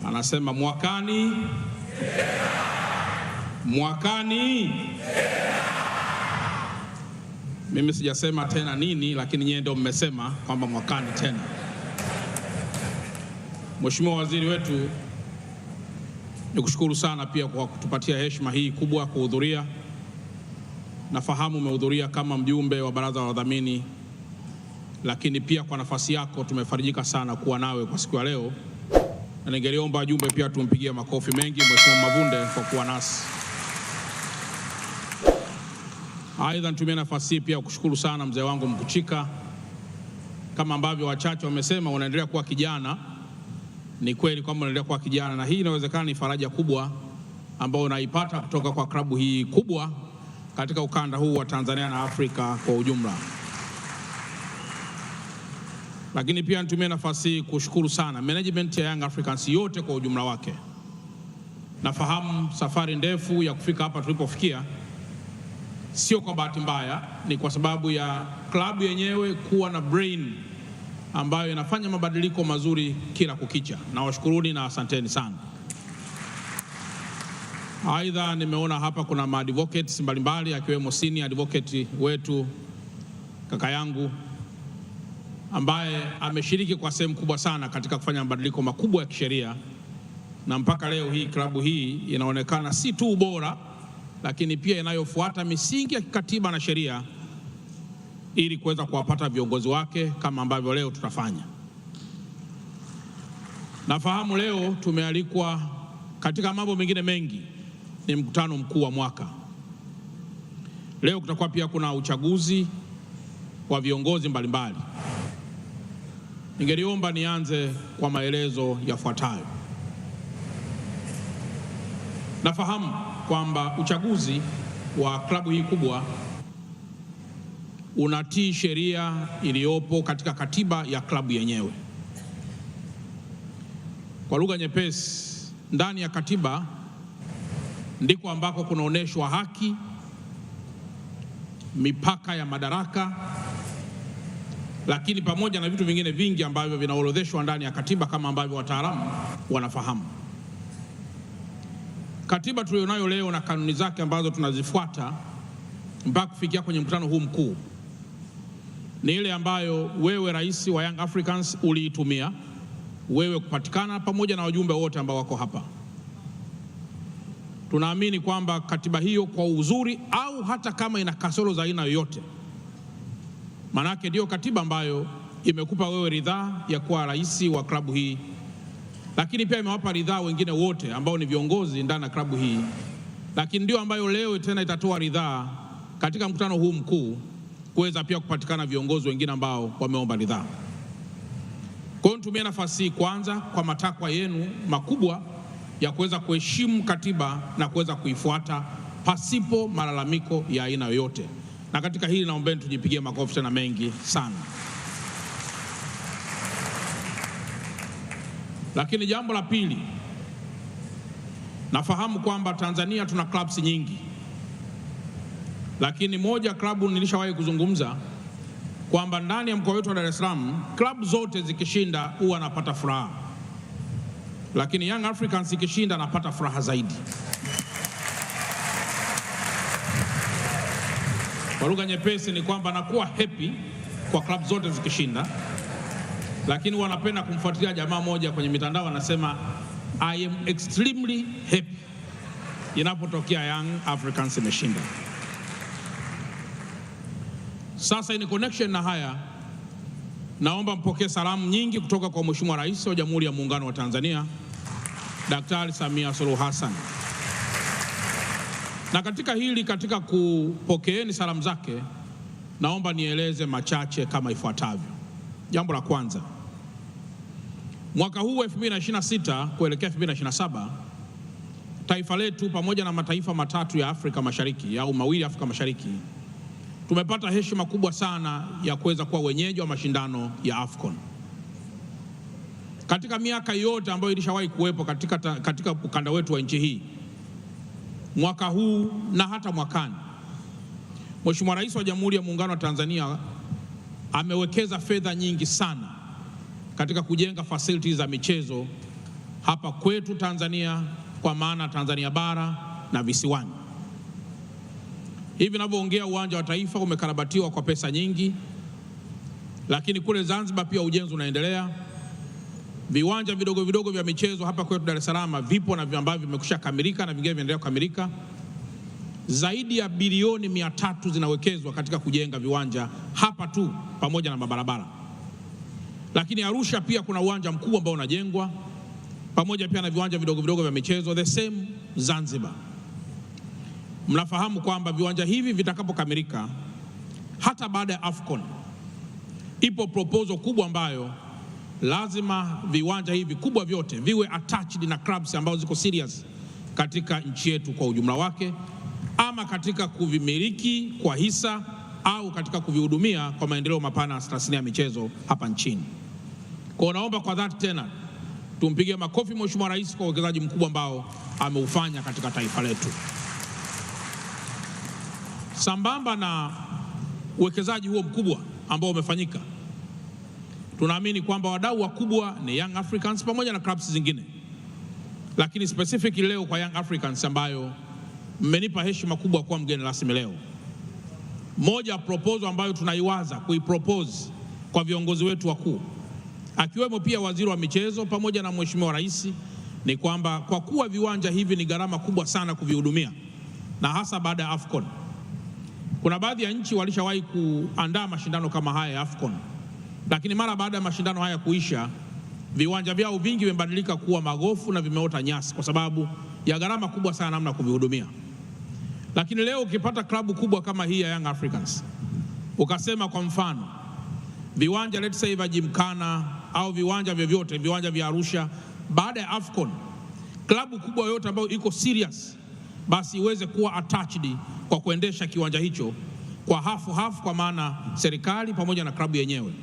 Anasema mwakani mwakani. Mimi sijasema tena nini, lakini nyie ndio mmesema kwamba mwakani tena. Mheshimiwa Waziri wetu, nikushukuru sana pia kwa kutupatia heshima hii kubwa kuhudhuria. Nafahamu umehudhuria kama mjumbe wa baraza la wadhamini, lakini pia kwa nafasi yako tumefarijika sana kuwa nawe kwa siku ya leo, na ningeliomba wajumbe pia tumpigie makofi mengi Mheshimiwa Mavunde kwa kuwa nasi. Aidha, nitumie nafasi hii pia kushukuru sana mzee wangu Mkuchika. Kama ambavyo wachache wamesema unaendelea kuwa kijana, ni kweli kwamba unaendelea kuwa kijana, na hii inawezekana ni faraja kubwa ambayo unaipata kutoka kwa klabu hii kubwa katika ukanda huu wa Tanzania na Afrika kwa ujumla. Lakini pia nitumie nafasi hii kushukuru sana management ya Young Africans yote kwa ujumla wake. Nafahamu safari ndefu ya kufika hapa tulipofikia sio kwa bahati mbaya, ni kwa sababu ya klabu yenyewe kuwa na brain ambayo inafanya mabadiliko mazuri kila kukicha. Na washukuruni na asanteni sana. Aidha, nimeona hapa kuna ma-advocates mbalimbali akiwemo senior advocate wetu kaka yangu ambaye ameshiriki kwa sehemu kubwa sana katika kufanya mabadiliko makubwa ya kisheria, na mpaka leo hii klabu hii inaonekana si tu bora, lakini pia inayofuata misingi ya kikatiba na sheria ili kuweza kuwapata viongozi wake kama ambavyo leo tutafanya. Nafahamu leo tumealikwa katika mambo mengine mengi, ni mkutano mkuu wa mwaka. Leo kutakuwa pia kuna uchaguzi wa viongozi mbalimbali. Ningeliomba nianze kwa maelezo yafuatayo. Nafahamu kwamba uchaguzi wa klabu hii kubwa unatii sheria iliyopo katika katiba ya klabu yenyewe. Kwa lugha nyepesi, ndani ya katiba ndiko ambako kunaoneshwa haki, mipaka ya madaraka, lakini pamoja na vitu vingine vingi ambavyo vinaorodheshwa ndani ya katiba kama ambavyo wataalamu wanafahamu. Katiba tulionayo leo na kanuni zake ambazo tunazifuata mpaka kufikia kwenye mkutano huu mkuu ni ile ambayo wewe rais wa Young Africans uliitumia wewe kupatikana pamoja na wajumbe wote ambao wako hapa. Tunaamini kwamba katiba hiyo kwa uzuri au hata kama ina kasoro za aina yoyote, manake ndio katiba ambayo imekupa wewe ridhaa ya kuwa rais wa klabu hii, lakini pia imewapa ridhaa wengine wote ambao ni viongozi ndani ya klabu hii, lakini ndio ambayo leo tena itatoa ridhaa katika mkutano huu mkuu kuweza pia kupatikana viongozi wengine ambao wameomba ridhaa. Kwa hiyo nitumie nafasi hii kwanza kwa matakwa yenu makubwa ya kuweza kuheshimu katiba na kuweza kuifuata pasipo malalamiko ya aina yoyote. Na katika hili naombeni tujipigie makofi tena mengi sana. Lakini jambo la pili, nafahamu kwamba Tanzania tuna clubs nyingi, lakini moja klabu nilishawahi kuzungumza kwamba ndani ya mkoa wetu wa Dar es Salaam klabu zote zikishinda huwa napata furaha, lakini Young Africans ikishinda napata furaha zaidi. Kwa lugha nyepesi ni kwamba nakuwa happy kwa klabu zote zikishinda, lakini wanapenda kumfuatilia jamaa moja kwenye mitandao anasema I am extremely happy inapotokea Young Africans imeshinda. Sasa in connection na haya, naomba mpokee salamu nyingi kutoka kwa Mheshimiwa Rais wa Jamhuri ya Muungano wa Tanzania Daktari Samia Suluhu Hassan. Na katika hili, katika kupokeeni salamu zake, naomba nieleze machache kama ifuatavyo. Jambo la kwanza, mwaka huu 2026 kuelekea 2027, taifa letu pamoja na mataifa matatu ya Afrika Mashariki au mawili Afrika Mashariki tumepata heshima kubwa sana ya kuweza kuwa wenyeji wa mashindano ya AFCON. Katika miaka yote ambayo ilishawahi kuwepo katika ukanda wetu wa nchi hii, mwaka huu na hata mwakani, Mheshimiwa Rais wa Jamhuri ya Muungano wa Tanzania amewekeza fedha nyingi sana katika kujenga facilities za michezo hapa kwetu Tanzania, kwa maana Tanzania bara na visiwani. Hivi ninavyoongea, uwanja wa Taifa umekarabatiwa kwa pesa nyingi, lakini kule Zanzibar pia ujenzi unaendelea. Viwanja vidogo vidogo vya michezo hapa kwetu Dar es Salaam vipo na ambavyo vimekwisha kamilika na vingine vinaendelea kukamilika. Zaidi ya bilioni 300 zinawekezwa katika kujenga viwanja hapa tu pamoja na mabarabara. Lakini Arusha pia kuna uwanja mkubwa ambao unajengwa pamoja pia na viwanja vidogo vidogo vya michezo, the same Zanzibar. Mnafahamu kwamba viwanja hivi vitakapokamilika, hata baada ya AFCON, ipo proposal kubwa ambayo lazima viwanja hivi kubwa vyote viwe attached na clubs ambazo ziko serious katika nchi yetu kwa ujumla wake, ama katika kuvimiliki kwa hisa au katika kuvihudumia kwa maendeleo mapana ya tasnia ya michezo hapa nchini. Kwa naomba kwa dhati tena tumpigie makofi Mheshimiwa Rais kwa uwekezaji mkubwa ambao ameufanya katika taifa letu. Sambamba na uwekezaji huo mkubwa ambao umefanyika, tunaamini kwamba wadau wakubwa ni Young Africans pamoja na clubs zingine, lakini specifically leo kwa Young Africans ambayo mmenipa heshima kubwa kuwa mgeni rasmi leo. Moja proposal ambayo tunaiwaza kuipropose kwa viongozi wetu wakuu, akiwemo pia waziri wa michezo pamoja na Mheshimiwa Rais, ni kwamba kwa kuwa viwanja hivi ni gharama kubwa sana kuvihudumia, na hasa baada ya AFCON, kuna baadhi ya nchi walishawahi kuandaa mashindano kama haya ya AFCON, lakini mara baada ya mashindano haya kuisha, viwanja vyao vingi vimebadilika kuwa magofu na vimeota nyasi kwa sababu ya gharama kubwa sana namna kuvihudumia. Lakini leo ukipata klabu kubwa kama hii ya Young Africans, ukasema kwa mfano viwanja let's say vya Gymkhana au viwanja vyovyote, viwanja vya Arusha, baada ya AFCON, klabu kubwa yote ambayo iko serious basi iweze kuwa attached kwa kuendesha kiwanja hicho kwa hafu, kwa maana serikali pamoja na klabu yenyewe.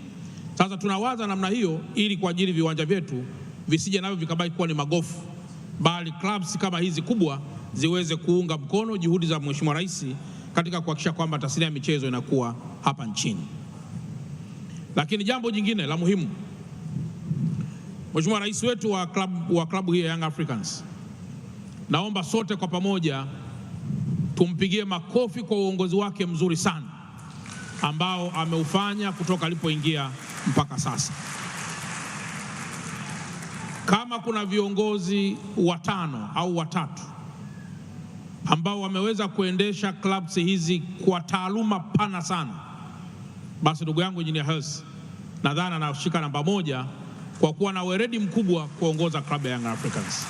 Sasa tunawaza namna hiyo ili kwa ajili viwanja vyetu visije navyo vikabaki kuwa ni magofu, bali clubs kama hizi kubwa ziweze kuunga mkono juhudi za Mheshimiwa Rais katika kuhakikisha kwamba tasnia ya michezo inakuwa hapa nchini. Lakini jambo jingine la muhimu, Mheshimiwa Rais wetu wa klabu hii ya Young Africans, naomba sote kwa pamoja tumpigie makofi kwa uongozi wake mzuri sana ambao ameufanya kutoka alipoingia mpaka sasa. Kama kuna viongozi 5 au 3 ambao wameweza kuendesha clubs hizi kwa taaluma pana sana, basi ndugu yangu Engineer Hersi nadhani anashika namba 1 kwa kuwa na weledi mkubwa kuongoza klabu ya Young Africans.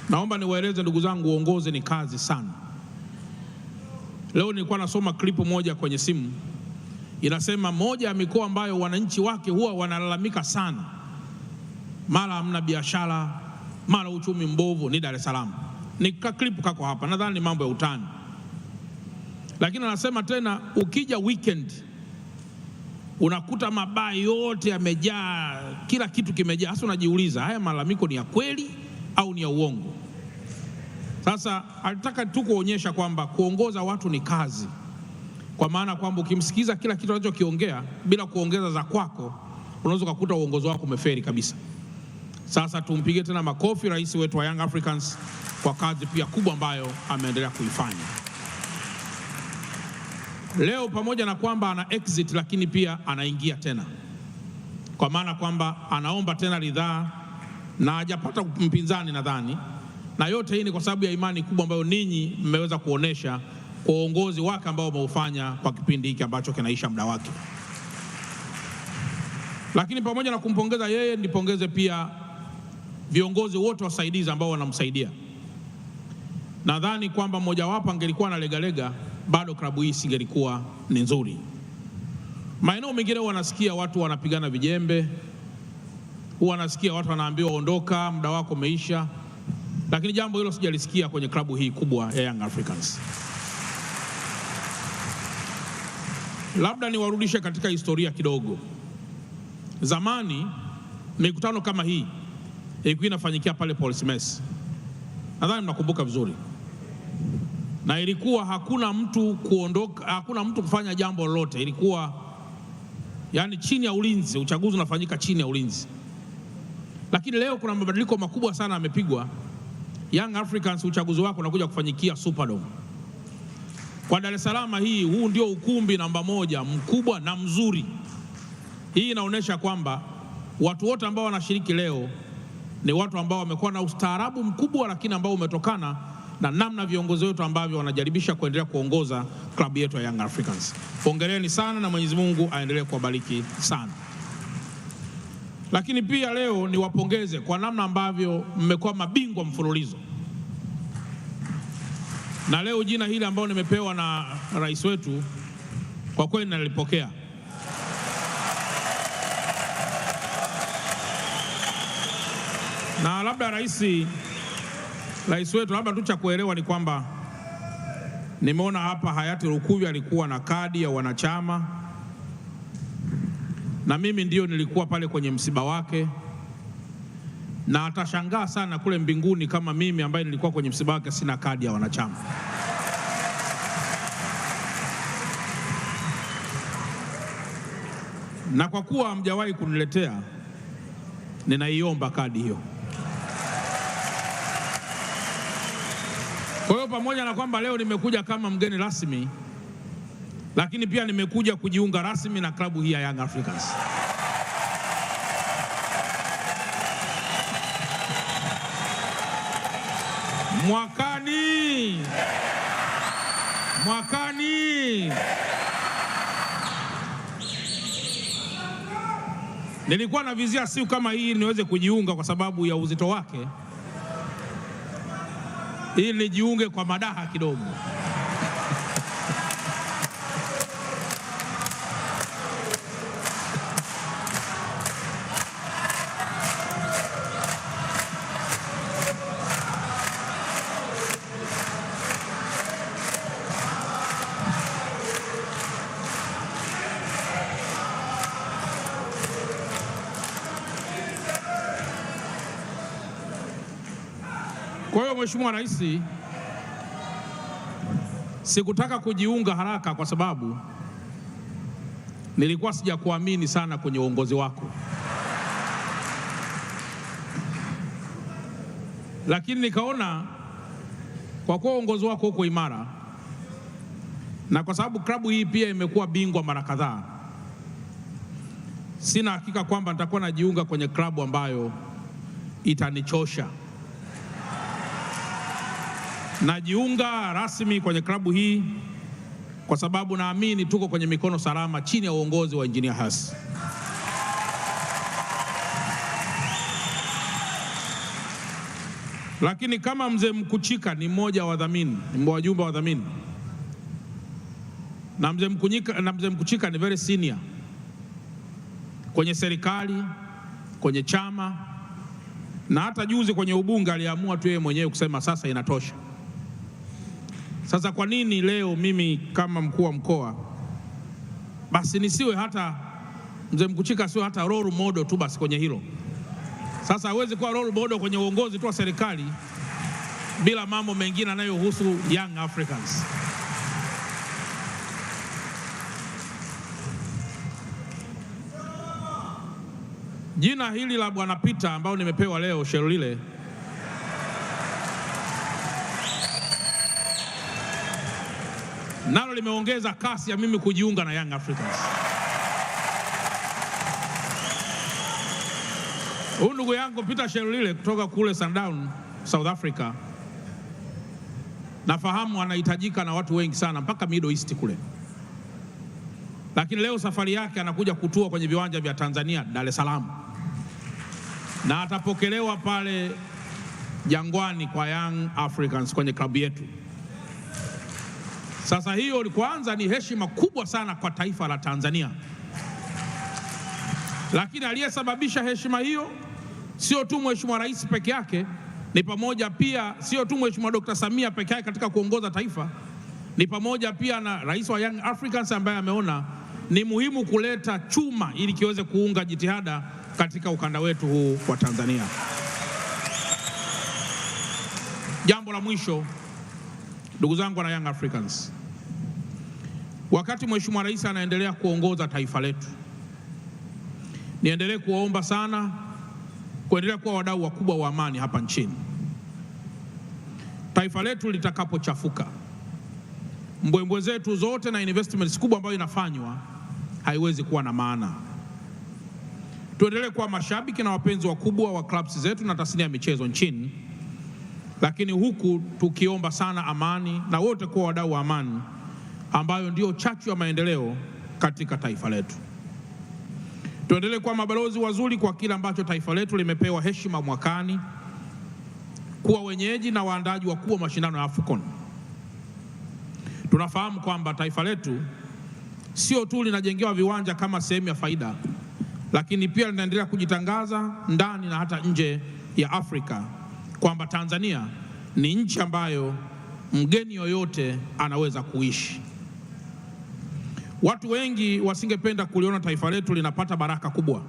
Naomba niwaeleze ndugu zangu, uongozi ni kazi sana. Leo nilikuwa nasoma klipu moja kwenye simu, inasema moja ya mikoa ambayo wananchi wake huwa wanalalamika sana, mara hamna biashara, mara uchumi mbovu, ni Dar es Salaam. Ni klipu kako hapa, nadhani ni mambo ya utani. Lakini anasema tena ukija weekend unakuta mabaa yote yamejaa, kila kitu kimejaa. Hasa unajiuliza haya malalamiko ni ya kweli au ni ya uongo? Sasa alitaka tu kuonyesha kwamba kuongoza watu ni kazi, kwa maana kwamba ukimsikiza kila kitu anachokiongea bila kuongeza za kwako, unaweza kukuta uongozi wako umeferi kabisa. Sasa tumpige tena makofi rais wetu wa Young Africans kwa kazi pia kubwa ambayo ameendelea kuifanya. Leo pamoja na kwamba ana exit, lakini pia anaingia tena, kwa maana kwamba anaomba tena ridhaa na hajapata mpinzani nadhani, na yote hii ni kwa sababu ya imani kubwa ambayo ninyi mmeweza kuonesha kwa uongozi wake ambao umeufanya kwa kipindi hiki ambacho kinaisha muda wake. Lakini pamoja na kumpongeza yeye, nipongeze pia viongozi wote wasaidizi ambao wanamsaidia. Nadhani kwamba mmoja wapo angelikuwa na legalega, bado klabu hii singelikuwa ni nzuri. Maeneo mengine wanasikia watu wanapigana vijembe, wanasikia watu wanaambiwa ondoka, muda wako umeisha, lakini jambo hilo sijalisikia kwenye klabu hii kubwa ya Young Africans. Labda niwarudishe katika historia kidogo. Zamani mikutano kama hii ilikuwa inafanyikia pale Police Mess, nadhani mnakumbuka vizuri, na ilikuwa hakuna mtu kuondoka, hakuna mtu kufanya jambo lolote. Ilikuwa yani chini ya ulinzi, uchaguzi unafanyika chini ya ulinzi. Lakini leo kuna mabadiliko makubwa sana yamepigwa. Young Africans uchaguzi wako unakuja kufanyikia Superdome. Kwa Dar es Salaam hii, huu ndio ukumbi namba 1 mkubwa na mzuri. Hii inaonyesha kwamba watu wote ambao wanashiriki leo ni watu ambao wamekuwa na ustaarabu mkubwa, lakini ambao umetokana na namna viongozi wetu ambavyo wanajaribisha kuendelea kuongoza klabu yetu ya Young Africans. Hongereni sana na Mwenyezi Mungu aendelee kuwabariki sana. Lakini pia leo niwapongeze kwa namna ambavyo mmekuwa mabingwa mfululizo. Na leo jina hili ambalo nimepewa na rais wetu kwa kweli nalipokea. Na labda rais wetu, labda tu cha kuelewa ni kwamba nimeona hapa hayati Lukuvi alikuwa na kadi ya wanachama, na mimi ndio nilikuwa pale kwenye msiba wake, na atashangaa sana kule mbinguni kama mimi ambaye nilikuwa kwenye msiba wake sina kadi ya wanachama. Na kwa kuwa hamjawahi kuniletea, ninaiomba kadi hiyo. Kwa hiyo pamoja na kwamba leo nimekuja kama mgeni rasmi, lakini pia nimekuja kujiunga rasmi na klabu hii ya Young Africans. Mwakani nilikuwa na vizia siku kama hii niweze kujiunga kwa sababu ya uzito wake, ili nijiunge kwa madaha kidogo. Kwa hiyo Mheshimiwa Rais, sikutaka kujiunga haraka kwa sababu nilikuwa sijakuamini sana kwenye uongozi wako. Lakini nikaona kwa kuwa uongozi wako uko imara, na kwa sababu klabu hii pia imekuwa bingwa mara kadhaa, sina hakika kwamba nitakuwa najiunga kwenye klabu ambayo itanichosha. Najiunga rasmi kwenye klabu hii kwa sababu naamini tuko kwenye mikono salama chini ya uongozi wa Engineer Hersi. Lakini kama mzee Mkuchika ni mmoja wa wadhamini, ni wajumbe wa wadhamini, na mzee Mkuchika ni very senior kwenye serikali, kwenye chama, na hata juzi kwenye ubunge aliamua tu yeye mwenyewe kusema sasa inatosha. Sasa kwa nini leo mimi kama mkuu wa mkoa basi nisiwe hata mzee Mkuchika sio hata role model tu basi kwenye hilo? Sasa hawezi kuwa role model kwenye uongozi tu wa serikali bila mambo mengine yanayohusu Young Africans. Jina hili la Bwana Peter ambao nimepewa leo Shelile, nalo limeongeza kasi ya mimi kujiunga na Young Africans. Huyu ndugu yangu Peter Shelile kutoka kule Sundown, South Africa, nafahamu anahitajika na watu wengi sana mpaka Middle East kule. Lakini leo safari yake anakuja kutua kwenye viwanja vya Tanzania, Dar es Salaam, na atapokelewa pale Jangwani kwa Young Africans kwenye klabu yetu. Sasa hiyo kwanza ni heshima kubwa sana kwa taifa la Tanzania. Lakini aliyesababisha heshima hiyo sio tu Mheshimiwa Rais peke yake, ni pamoja pia, sio tu Mheshimiwa Dr. Samia peke yake katika kuongoza taifa, ni pamoja pia na Rais wa Young Africans ambaye ameona ni muhimu kuleta chuma ili kiweze kuunga jitihada katika ukanda wetu huu wa Tanzania. Jambo la mwisho, ndugu zangu na Young Africans, wakati Mheshimiwa Rais anaendelea kuongoza taifa letu, niendelee kuwaomba sana kuendelea kuwa wadau wakubwa wa amani hapa nchini. Taifa letu litakapochafuka, mbwembwe zetu zote na investments kubwa ambayo inafanywa haiwezi kuwa na maana. Tuendelee kuwa mashabiki na wapenzi wakubwa wa clubs zetu na tasnia ya michezo nchini, lakini huku tukiomba sana amani na wote kuwa wadau wa amani ambayo ndio chachu ya maendeleo katika taifa letu. Tuendelee kuwa mabalozi wazuri kwa kila ambacho taifa letu limepewa heshima mwakani, kuwa wenyeji na waandaji wakuu wa mashindano ya AFCON. Tunafahamu kwamba taifa letu sio tu linajengewa viwanja kama sehemu ya faida, lakini pia linaendelea kujitangaza ndani na hata nje ya Afrika kwamba Tanzania ni nchi ambayo mgeni yoyote anaweza kuishi. Watu wengi wasingependa kuliona taifa letu linapata baraka kubwa,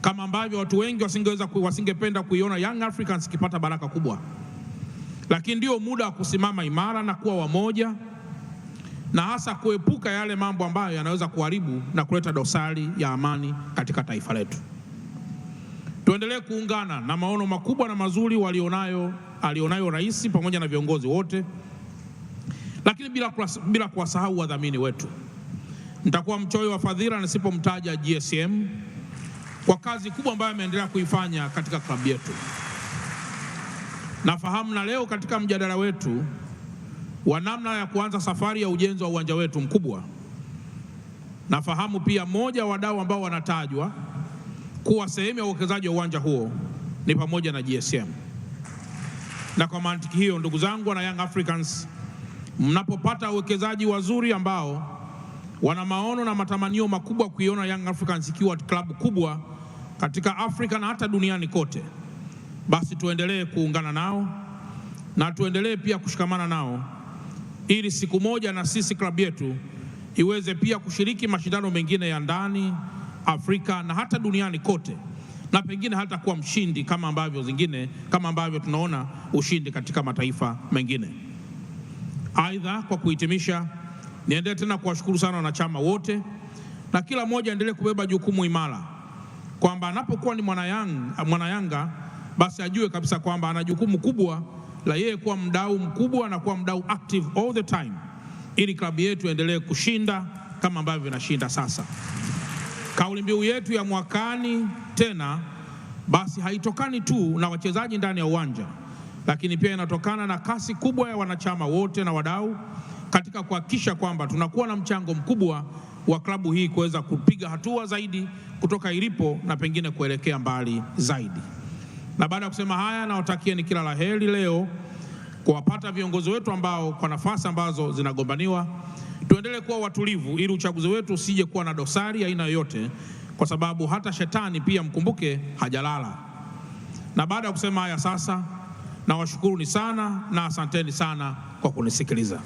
kama ambavyo watu wengi wasingependa kuiona Young Africans ikipata baraka kubwa. Lakini ndio muda wa kusimama imara na kuwa wamoja, na hasa kuepuka yale mambo ambayo yanaweza kuharibu na kuleta dosari ya amani katika taifa letu. Tuendelee kuungana na maono makubwa na mazuri alionayo rais pamoja na viongozi wote, lakini bila kuwasahau wadhamini wetu. Nitakuwa mchoyo wa fadhila nisipomtaja GSM kwa kazi kubwa ambayo ameendelea kuifanya katika klabu yetu. Nafahamu na leo katika mjadala wetu wa namna ya kuanza safari ya ujenzi wa uwanja wetu mkubwa, nafahamu pia moja wa wadau ambao wanatajwa kuwa sehemu ya uwekezaji wa uwanja huo ni pamoja na GSM. Na kwa mantiki hiyo, ndugu zangu wana Young Africans, mnapopata uwekezaji wazuri ambao wana maono na matamanio makubwa kuiona Young Africans ikiwa klabu kubwa katika Afrika na hata duniani kote, basi tuendelee kuungana nao na tuendelee pia kushikamana nao, ili siku moja na sisi klabu yetu iweze pia kushiriki mashindano mengine ya ndani Afrika na hata duniani kote, na pengine hata kuwa mshindi kama ambavyo tunaona ushindi katika mataifa mengine. Aidha, kwa kuhitimisha, niendelee tena kuwashukuru sana wanachama wote, na kila mmoja endelee kubeba jukumu imara kwamba anapokuwa ni mwana Yanga basi ajue kabisa kwamba ana jukumu kubwa la yeye kuwa mdau mkubwa na kuwa mdau active all the time, ili klabu yetu endelee kushinda kama ambavyo inashinda sasa. Kauli mbiu yetu ya mwakani tena basi haitokani tu na wachezaji ndani ya uwanja, lakini pia inatokana na kasi kubwa ya wanachama wote na wadau katika kuhakikisha kwamba tunakuwa na mchango mkubwa wa klabu hii kuweza kupiga hatua zaidi kutoka ilipo na pengine kuelekea mbali zaidi. Na baada ya kusema haya, nawatakieni kila la heri leo kuwapata viongozi wetu ambao kwa nafasi ambazo zinagombaniwa. Tuendelee kuwa watulivu ili uchaguzi wetu usije kuwa na dosari aina yoyote, kwa sababu hata shetani pia mkumbuke hajalala. Na baada ya kusema haya sasa, nawashukuruni sana na asanteni sana kwa kunisikiliza.